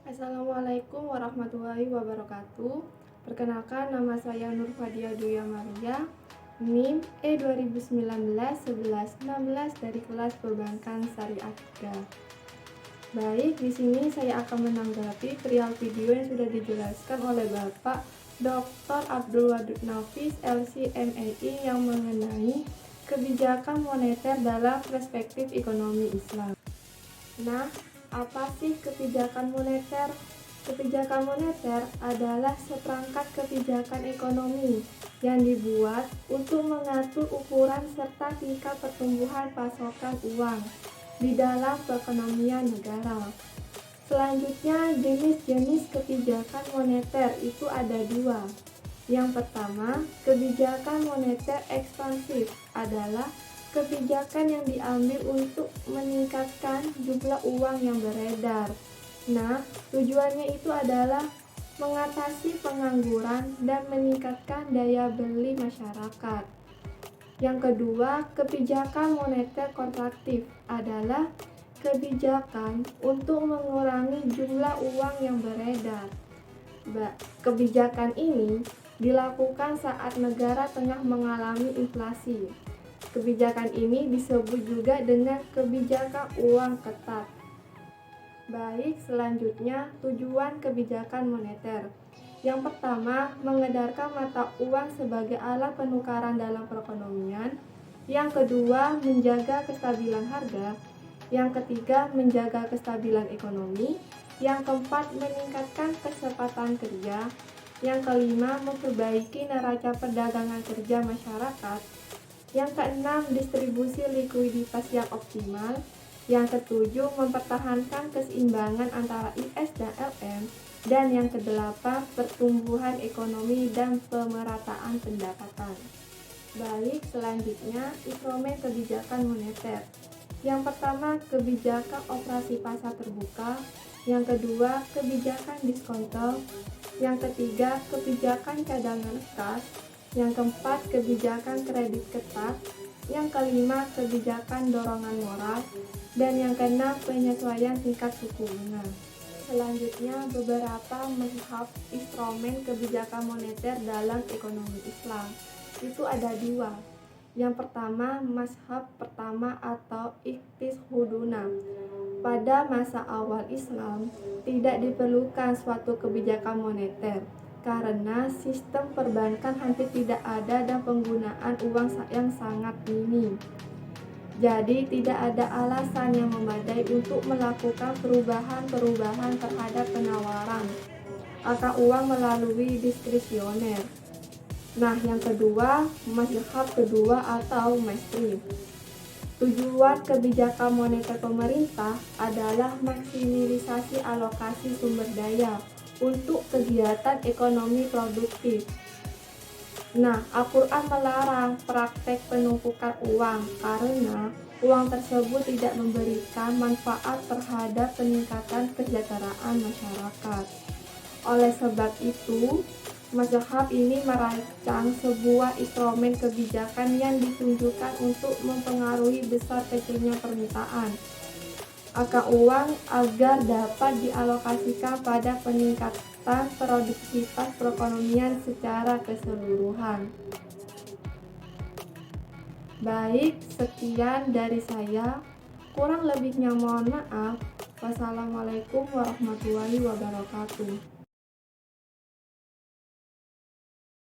Assalamualaikum warahmatullahi wabarakatuh. Perkenalkan, nama saya Nur Fadia Duya Maria, NIM E2019-1116 dari kelas Perbankan Syariah 3. Baik, di sini saya akan menanggapi perihal video yang sudah dijelaskan oleh Bapak Dr. Abdul Wadud Nafis, LC/MAI, yang mengenai kebijakan moneter dalam perspektif ekonomi Islam. Nah, apa sih kebijakan moneter? Kebijakan moneter adalah seperangkat kebijakan ekonomi yang dibuat untuk mengatur ukuran serta tingkat pertumbuhan pasokan uang di dalam perekonomian negara. Selanjutnya, jenis-jenis kebijakan moneter itu ada dua. Yang pertama, kebijakan moneter ekspansif adalah kebijakan yang diambil untuk meningkatkan jumlah uang yang beredar. Nah, tujuannya itu adalah mengatasi pengangguran dan meningkatkan daya beli masyarakat. Yang kedua, kebijakan moneter kontraktif adalah kebijakan untuk mengurangi jumlah uang yang beredar. Kebijakan ini dilakukan saat negara tengah mengalami inflasi. Kebijakan ini disebut juga dengan kebijakan uang ketat. Baik, selanjutnya tujuan kebijakan moneter. Yang pertama, mengedarkan mata uang sebagai alat penukaran dalam perekonomian. Yang kedua, menjaga kestabilan harga. Yang ketiga, menjaga kestabilan ekonomi. Yang keempat, meningkatkan kecepatan kerja. Yang kelima, memperbaiki neraca perdagangan kerja masyarakat. Yang keenam, distribusi likuiditas yang optimal. Yang ketujuh, mempertahankan keseimbangan antara IS dan LM. Dan yang kedelapan, pertumbuhan ekonomi dan pemerataan pendapatan. Baik, selanjutnya instrumen kebijakan moneter. Yang pertama, kebijakan operasi pasar terbuka. Yang kedua, kebijakan diskontel. Yang ketiga, kebijakan cadangan kas. Yang keempat, kebijakan kredit ketat. Yang kelima, kebijakan dorongan moral. Dan yang keenam, penyesuaian tingkat suku bunga. Selanjutnya, beberapa mazhab instrumen kebijakan moneter dalam ekonomi Islam. Itu ada dua. Yang pertama, mazhab pertama atau iqtisoduna. Pada masa awal Islam, tidak diperlukan suatu kebijakan moneter karena sistem perbankan hampir tidak ada dan penggunaan uang yang sangat minim. Jadi tidak ada alasan yang memadai untuk melakukan perubahan terhadap penawaran akan uang melalui diskresioner. Nah, yang kedua, mazhab kedua atau mainstream. Tujuan kebijakan moneter pemerintah adalah maksimisasi alokasi sumber daya untuk kegiatan ekonomi produktif. Nah, Al-Quran melarang praktek penumpukan uang karena uang tersebut tidak memberikan manfaat terhadap peningkatan kesejahteraan masyarakat. Oleh sebab itu, mazhab ini merancang sebuah instrumen kebijakan yang ditunjukkan untuk mempengaruhi besar kecilnya permintaan akan uang agar dapat dialokasikan pada peningkatan produktivitas perekonomian secara keseluruhan. Baik, sekian dari saya. Kurang lebihnya mohon maaf. Wassalamualaikum warahmatullahi wabarakatuh.